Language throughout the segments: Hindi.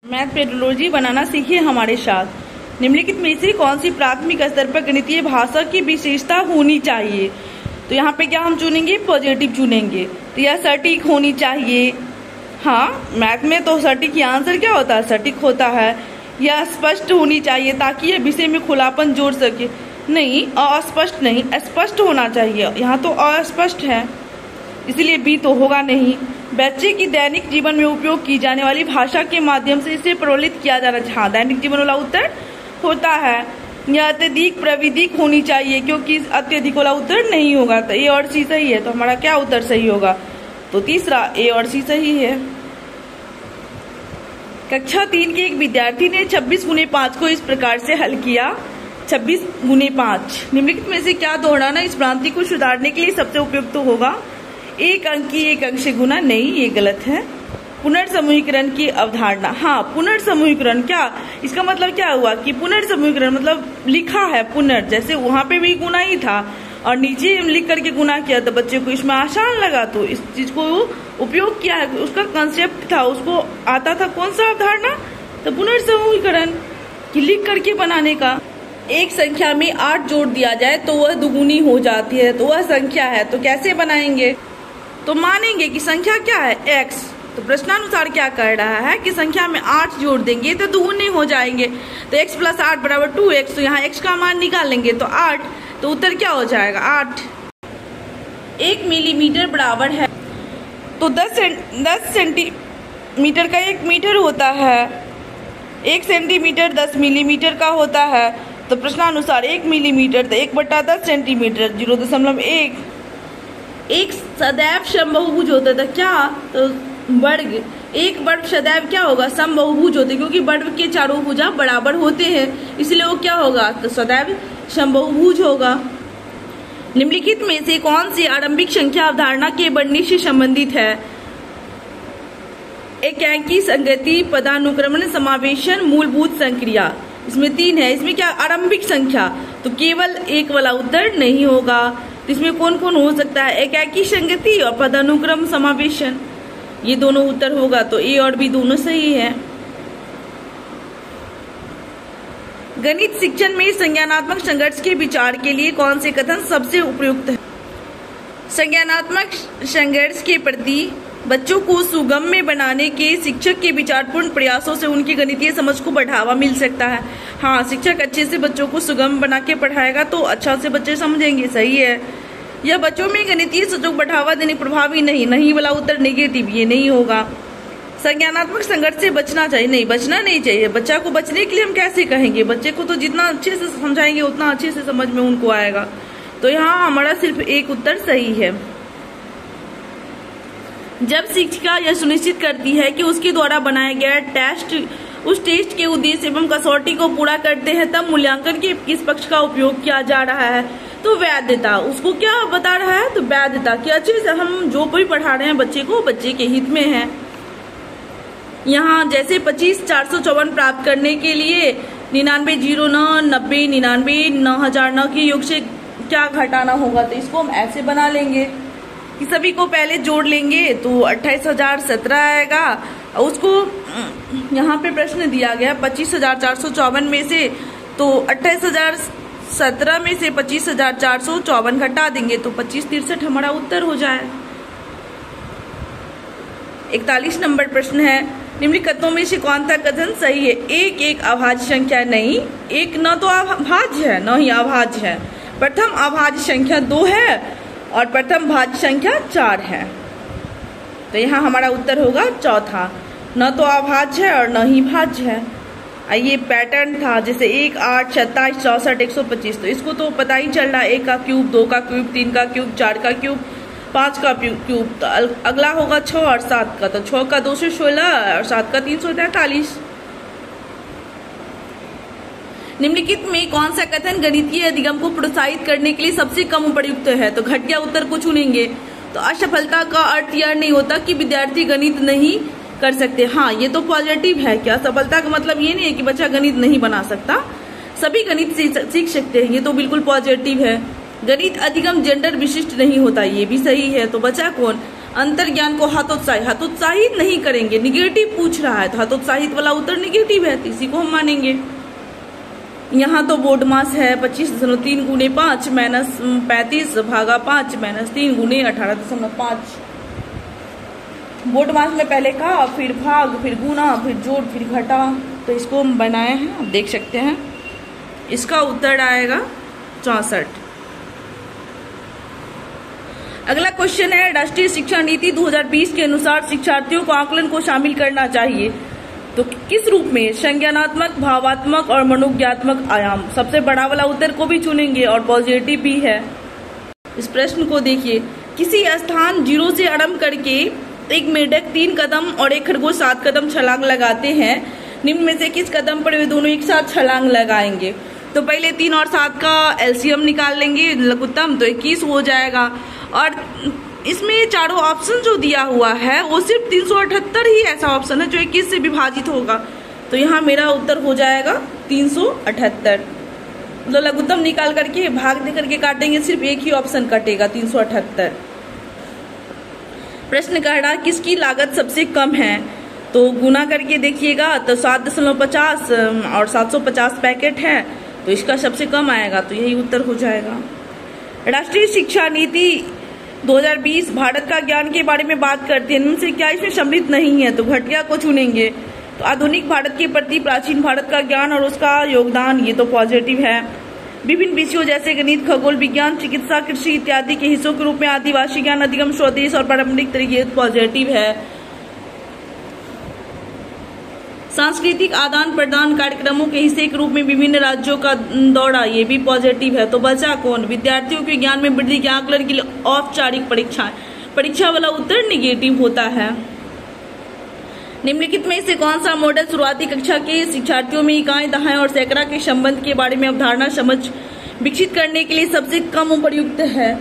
मैथ पेडोलॉजी बनाना सीखिए हमारे साथ। निम्नलिखित में से कौन सी प्राथमिक स्तर पर गणितीय भाषा की विशेषता होनी चाहिए? तो यहाँ पे क्या हम चुनेंगे? पॉजिटिव चुनेंगे। तो यह सटीक होनी चाहिए। हाँ, मैथ में तो सटीक आंसर क्या होता है? सटीक होता है। यह स्पष्ट होनी चाहिए ताकि यह विषय में खुलापन जोड़ सके। नहीं, अस्पष्ट नहीं, स्पष्ट होना चाहिए। यहाँ तो अस्पष्ट है, इसलिए बी तो होगा नहीं। बच्चे की दैनिक जीवन में उपयोग की जाने वाली भाषा के माध्यम से इसे प्रवलित किया जाना चाहिए। हाँ, दैनिक जीवन वाला उत्तर होता है। यह अत्यधिक प्राविधिक होनी चाहिए, क्योंकि अत्यधिक वाला उत्तर नहीं होगा। तो ए और सी सही है। तो हमारा क्या उत्तर सही होगा? तो तीसरा ए और सी सही है। कक्षा 3 के एक विद्यार्थी ने 26 × 5 को इस प्रकार से हल किया। 26 × 5 निम्नलिखित में से क्या दोहराना इस भ्रांति को सुधारने के लिए सबसे उपयुक्त तो होगा? एक अंक की एक अंक से गुना। नहीं, ये गलत है। पुनर्समूहीकरण की अवधारणा। हाँ, पुनर्समूहीकरण क्या, इसका मतलब क्या हुआ कि पुनर्समूहीकरण मतलब लिखा है पुनर्, जैसे वहां पे भी गुना ही था और नीचे लिख करके गुना किया, तो बच्चे को इसमें आसान लगा तो इस चीज को उपयोग किया है। उसका कंसेप्ट था, उसको आता था कौन सा अवधारणा? तो पुनर्समूहीकरण कि लिख करके बनाने का। एक संख्या में 8 जोड़ दिया जाए तो वह दुगुनी हो जाती है, तो वह संख्या है। तो कैसे बनाएंगे? तो मानेंगे कि संख्या क्या है? x। तो प्रश्नानुसार क्या कर रहा है कि संख्या में 8 जोड़ देंगे तो दुगुने हो जाएंगे। तो x + 8 = 2x। तो यहाँ x का मान निकालेंगे तो 8। तो उत्तर क्या हो जाएगा? 8। 1 मिलीमीटर बराबर है, तो 10 सेंटीमीटर का 1 मीटर होता है। 1 सेंटीमीटर 10 मिलीमीटर का होता है। तो प्रश्नानुसार 1 मिलीमीटर तो 1/10 सेंटीमीटर 0.1। एक सदैव समबाहुभुज होता था क्या? तो वर्ग। एक वर्ग सदैव क्या होगा? समबाहुभुज होते, क्योंकि वर्ग के चारों भुजा बराबर होते हैं, इसलिए वो क्या होगा? तो सदैव समबाहुभुज होगा। निम्नलिखित में से कौन सी आरंभिक संख्या अवधारणा के बनने से संबंधित है? एकांकी, संगति, पदानुक्रमण, समावेशन, मूलभूत संक्रिया। इसमें 3 है। इसमें क्या आरंभिक संख्या? तो केवल एक वाला उत्तर नहीं होगा। तो इसमें कौन कौन हो सकता है? एकाकी, संगति और पदानुक्रम, समावेशन। ये दोनों उत्तर होगा। तो ए और बी दोनों सही है। गणित शिक्षण में संज्ञानात्मक संघर्ष के विचार के लिए कौन से कथन सबसे उपयुक्त है? संज्ञानात्मक संघर्ष के प्रति बच्चों को सुगम्य बनाने के शिक्षक के विचारपूर्ण प्रयासों से उनकी गणितीय समझ को बढ़ावा मिल सकता है। हाँ, शिक्षक अच्छे से बच्चों को सुगम बना के पढ़ाएगा तो अच्छा से बच्चे समझेंगे। सही है। यह बच्चों में गणितीय समझ को बढ़ावा देने प्रभावी नहीं वाला उत्तर नेगेटिव, ये नहीं होगा। संज्ञानात्मक संघर्ष से बचना चाहिए। नहीं, बचना नहीं चाहिए। बच्चा को बचने के लिए हम कैसे कहेंगे? बच्चे को तो जितना अच्छे से समझाएंगे उतना अच्छे से समझ में उनको आएगा। तो यहाँ हमारा सिर्फ एक उत्तर सही है। जब शिक्षिका यह सुनिश्चित करती है कि उसके द्वारा बनाया गया टेस्ट उस टेस्ट के उद्देश्य एवं कसौटी को पूरा करते हैं, तब मूल्यांकन के किस पक्ष का उपयोग किया जा रहा है? तो वैधता। उसको क्या बता रहा है? तो वैधता कि अच्छे से हम जो भी पढ़ा रहे हैं बच्चे को, बच्चे के हित में है। यहाँ जैसे 25,454 प्राप्त करने के लिए 9909 90 99 9009 के योग से क्या घटाना होगा? तो इसको हम ऐसे बना लेंगे कि सभी को पहले जोड़ लेंगे तो 28,017 आएगा। उसको यहाँ पे प्रश्न दिया गया 25,454 में से, तो 28,017 में से 25,454 घटा देंगे तो 2563 हमारा उत्तर हो जाए। 41 नंबर प्रश्न है, निम्नलिखित कथनों में से कौन सा कथन सही है? एक अभाज्य संख्या नहीं। एक न तो अभाज्य है न ही अभाज्य है। प्रथम अभाज्य संख्या 2 है और प्रथम भाज्य संख्या 4 है। तो यहाँ हमारा उत्तर होगा चौथा। न तो अभाज्य है और न ही भाज्य है। ये पैटर्न था जैसे 1 8 27 64 125। तो इसको तो पता ही चल रहा है। 1 का क्यूब, 2 का क्यूब, 3 का क्यूब, 4 का क्यूब, 5 का क्यूब। तो अगला होगा 6 और 7 का। तो 6 का 216 और 7 का 343। निम्नलिखित में कौन सा कथन गणितीय अधिगम को प्रोत्साहित करने के लिए सबसे कम उपयुक्त है? तो घटिया उत्तर को चुनेंगे। तो असफलता का अर्थ यह नहीं होता कि विद्यार्थी गणित नहीं कर सकते। हाँ, ये तो पॉजिटिव है। क्या असफलता का मतलब ये नहीं है कि बच्चा गणित नहीं बना सकता, सभी गणित सीख सकते हैं। ये तो बिल्कुल पॉजिटिव है। गणित अधिगम जेंडर विशिष्ट नहीं होता, ये भी सही है। तो बचा कौन? अंतर्ज्ञान को हतोत्साहित नहीं करेंगे। निगेटिव पूछ रहा है तो हतोत्साहित वाला उत्तर निगेटिव है, तो इसी को हम मानेंगे। यहाँ तो बोर्ड मास है 25.3 गुणे 5 माइनस 35 भागा 5 माइनस 3 गुणे 18.5। बोर्ड मास में पहले का, फिर भाग, फिर गुना, फिर जोड़, फिर घटा, तो इसको हम बनाए हैं, आप देख सकते हैं। इसका उत्तर आएगा 64। अगला क्वेश्चन है, राष्ट्रीय शिक्षा नीति 2020 के अनुसार शिक्षार्थियों को आकलन को शामिल करना चाहिए तो किस रूप में? संज्ञानात्मक, भावात्मक और मनोज्ञात्मक आयाम। सबसे बड़ा वाला उत्तर को भी चुनेंगे और पॉजिटिव भी है। इस प्रश्न को देखिए, किसी स्थान 0 से आरंभ करके एक मेढक 3 कदम और एक खरगोश 7 कदम छलांग लगाते हैं। निम्न में से किस कदम पर वे दोनों एक साथ छलांग लगाएंगे? तो पहले 3 और 7 का एलसीएम निकाल लेंगे, लघुत्तम, तो 21 हो जाएगा। और इसमें चारों ऑप्शन जो दिया हुआ है वो सिर्फ 378 ही ऐसा ऑप्शन है जो 21 से विभाजित होगा, तो यहाँ मेरा उत्तर हो जाएगा 378। मतलब लघुत्तम निकाल करके भाग दे करके काटेंगे, सिर्फ एक ही ऑप्शन कटेगा 378। प्रश्न कह रहा किसकी लागत सबसे कम है? तो गुना करके देखिएगा तो 7.50 और 750 पैकेट है, तो इसका सबसे कम आएगा, तो यही उत्तर हो जाएगा। राष्ट्रीय शिक्षा नीति 2020 भारत का ज्ञान के बारे में बात करती है, इनमें से क्या इसमें सम्मिलित नहीं है? तो घटिया को चुनेंगे। तो आधुनिक भारत के प्रति प्राचीन भारत का ज्ञान और उसका योगदान, ये तो पॉजिटिव है। विभिन्न विषयों जैसे गणित, खगोल विज्ञान, चिकित्सा, कृषि इत्यादि के हिस्सों के रूप में आदिवासी ज्ञान, अधिगम, स्वदेश और पारंपरिक तरीके पॉजिटिव है। सांस्कृतिक आदान प्रदान कार्यक्रमों के हिस्से के रूप में विभिन्न राज्यों का दौरा, ये भी पॉजिटिव है। तो बचा कौन? विद्यार्थियों के ज्ञान में वृद्धि के आकलन के लिए औपचारिक परीक्षा वाला उत्तर निगेटिव होता है। निम्नलिखित में से कौन सा मॉडल शुरुआती कक्षा के शिक्षार्थियों में इकाई, दहाई और सैकड़ा के संबंध के बारे में अवधारणा समझ विकसित करने के लिए सबसे कम उपयुक्त है?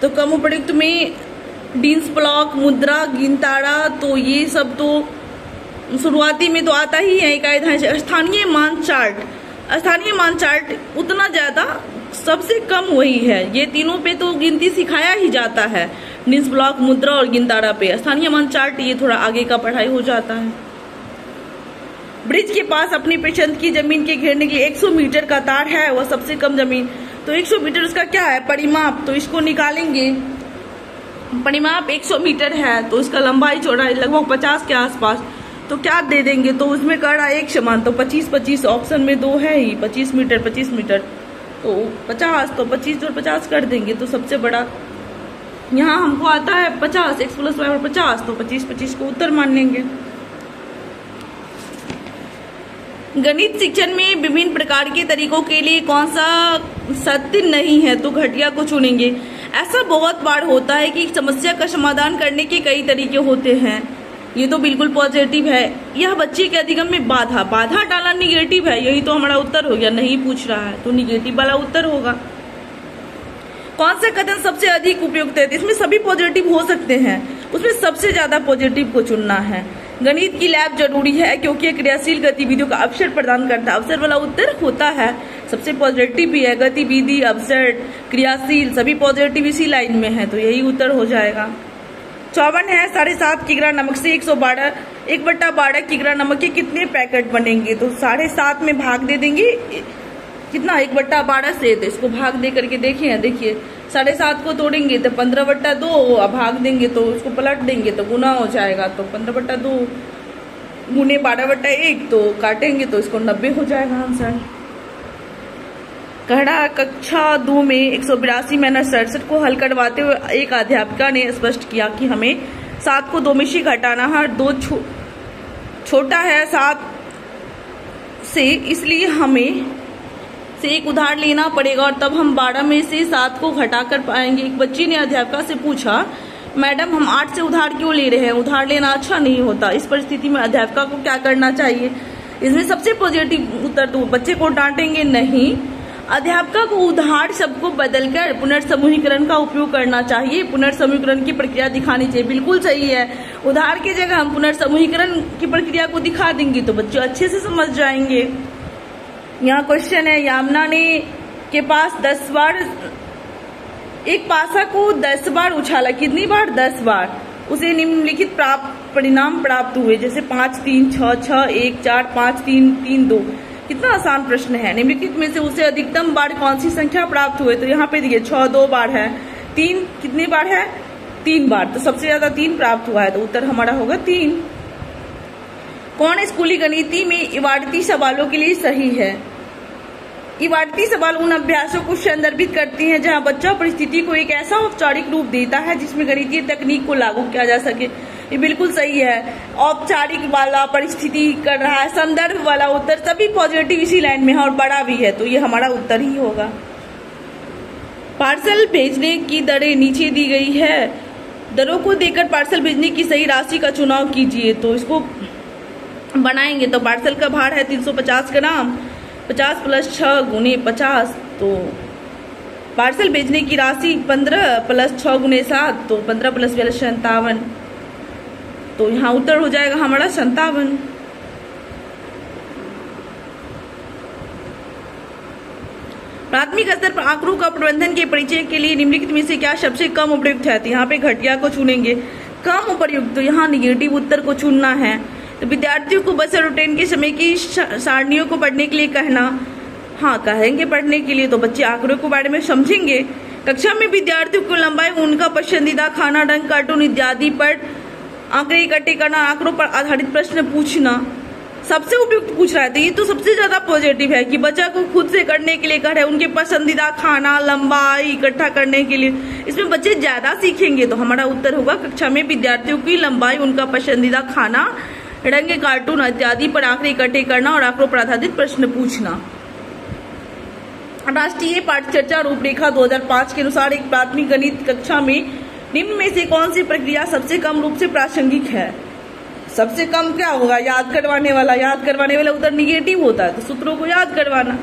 तो कम उपयुक्त में डीन्स ब्लॉक, मुद्रा, गिनताड़ा, तो ये सब तो शुरुआती में तो आता ही है। इकाई, दहाई, स्थानीय मान चार्ट उतना ज्यादा सबसे कम वही है। ये तीनों पे तो गिनती सिखाया ही जाता है, डीन्स ब्लॉक, मुद्रा और गिनताड़ा पे। स्थानीय मान चार्ट ये थोड़ा आगे का पढ़ाई हो जाता है। ब्रिज के पास अपनी पसंद की जमीन के घेरने के लिए 100 मीटर का तार है, वह सबसे कम जमीन। तो 100 मीटर उसका क्या है? परिमाप, तो इसको निकालेंगे। परिमाप 100 मीटर है तो इसका लंबाई चौड़ाई लगभग 50 के आसपास, तो क्या दे देंगे? तो उसमें कर रहा एक समान, तो 25-25 ऑप्शन में 2 है ही, 25 मीटर तो 50, तो 25 और 50 कर देंगे, तो सबसे बड़ा यहाँ हमको आता है 50, x + y और 50, तो 25 को उत्तर मान लेंगे। गणित शिक्षण में विभिन्न प्रकार के तरीकों के लिए कौन सा सत्य नहीं है? तो घटिया को चुनेंगे। ऐसा बहुत बार होता है कि समस्या का समाधान करने के कई तरीके होते हैं, ये तो बिल्कुल पॉजिटिव है। यह बच्चे के अधिगम में बाधा डालना निगेटिव है, यही तो हमारा उत्तर हो गया। नहीं पूछ रहा है तो निगेटिव वाला उत्तर होगा। कौन सा कथन सबसे अधिक उपयुक्त है? इसमें सभी पॉजिटिव हो सकते हैं, उसमें सबसे ज्यादा पॉजिटिव को चुनना है। गणित की लैब जरूरी है क्योंकि क्रियाशील गतिविधियों का अवसर प्रदान करता है, अवसर वाला उत्तर होता है, सबसे पॉजिटिव भी है। गतिविधि, अवसर, क्रियाशील सभी पॉजिटिव इसी लाइन में है, तो यही उत्तर हो जाएगा। 54 है, 7.5 किग्रा नमक से 112 1/12 किग्रा नमक के कितने पैकेट बनेंगे? तो 7.5 में भाग दे देंगे, कितना? 1/12 से, तो इसको भाग दे करके देखिए 7.5 को तोड़ेंगे तो 15/2, अब भाग देंगे तो उसको पलट देंगे तो गुना हो जाएगा, तो 15/2 गुने 12/1, तो काटेंगे तो इसको 90 हो जाएगा आंसर। कहड़ा कक्षा 2 में 182 माइनस 67 को हल करवाते हुए एक अध्यापिका ने स्पष्ट किया कि हमें 7 को 2 में से घटाना है, 2 छोटा है 7 से, इसलिए हमें से एक उधार लेना पड़ेगा और तब हम 12 में से 7 को घटा कर पाएंगे। एक बच्ची ने अध्यापिका से पूछा, मैडम हम 8 से उधार क्यों ले रहे हैं? उधार लेना अच्छा नहीं होता। इस परिस्थिति में अध्यापिका को क्या करना चाहिए? इसमें सबसे पॉजिटिव उत्तर, तो बच्चे को डांटेंगे नहीं, अध्यापिका को उधार शब्द को बदलकर पुनर्समूहीकरण का उपयोग करना चाहिए, पुनर्समूहीकरण की प्रक्रिया दिखानी चाहिए। बिल्कुल सही है, उधार की जगह हम पुनर्समूहीकरण की प्रक्रिया को दिखा देंगे तो बच्चे अच्छे से समझ जाएंगे। यहाँ क्वेश्चन है, यामना ने के पास 10 बार एक पासा को 10 बार उछाला, कितनी बार? 10 बार। उसे निम्नलिखित परिणाम प्राप्त हुए, जैसे 5 3 6 6 1 4 5 3 3 2। कितना आसान प्रश्न है। निम्नलिखित में से उसे अधिकतम बार कौन सी संख्या प्राप्त हुए, तो यहाँ पे देखिए 6 2 बार है, 3 कितनी बार है 3 बार, तो सबसे ज्यादा 3 प्राप्त हुआ है, तो उत्तर हमारा होगा 3। कौन स्कूली गणिती में इबारती सवालों के लिए सही है। इबारती सवाल उन अभ्यासों को संदर्भित करती हैं जहां बच्चा परिस्थिति को एक ऐसा औपचारिक रूप देता है जिसमें गणितीय तकनीक को लागू किया जा सके। ये बिल्कुल सही है। औपचारिक वाला, परिस्थिति कर रहा है, संदर्भ वाला उत्तर सभी पॉजिटिव इसी लाइन में है और बड़ा भी है, तो ये हमारा उत्तर ही होगा। पार्सल भेजने की दरें नीचे दी गई है। दरों को देकर पार्सल भेजने की सही राशि का चुनाव कीजिए। तो इसको बनाएंगे तो पार्सल का भार है 350 ग्राम, 50 + 6 × 50, तो पार्सल भेजने की राशि 15 + 6 × 7, तो 15 + 42 57, तो यहाँ उत्तर हो जाएगा हमारा 57। प्राथमिक स्तर पर आंकड़ों का प्रबंधन के परिचय के लिए निम्नलिखित में से क्या सबसे कम उपयुक्त है, तो यहाँ पे घटिया को चुनेंगे। कम उपयुक्त, तो यहाँ निगेटिव उत्तर को चुनना है। तो विद्यार्थियों को बस और ट्रेन के समय की सारणियों को पढ़ने के लिए कहना, हाँ कहेंगे पढ़ने के लिए, तो बच्चे आंकड़ों के बारे में समझेंगे। कक्षा में विद्यार्थियों को लंबाई, उनका पसंदीदा खाना, रंग, कार्टून इत्यादि पर आंकड़े इकट्ठे करना, आंकड़ों पर आधारित प्रश्न पूछना सबसे उपयुक्त पूछ रहा है, तो ये तो सबसे ज्यादा पॉजिटिव है कि बच्चा को खुद से करने के लिए कह रहे हैं, उनके पसंदीदा खाना, लंबाई इकट्ठा करने के लिए, इसमें बच्चे ज्यादा सीखेंगे, तो हमारा उत्तर होगा कक्षा में विद्यार्थियों की लंबाई, उनका पसंदीदा खाना, रंग, कार्टून इत्यादि पर आंकड़े इकट्ठे करना और आंकड़ों पर आधारित प्रश्न पूछना। राष्ट्रीय पाठ्यचर्या रूपरेखा 2005 के अनुसार एक प्राथमिक गणित कक्षा में निम्न में से कौन सी प्रक्रिया सबसे कम रूप से प्रासंगिक है। सबसे कम क्या होगा, याद करवाने वाला। याद करवाने वाला उत्तर निगेटिव होता है, तो सूत्रों को याद करवाना।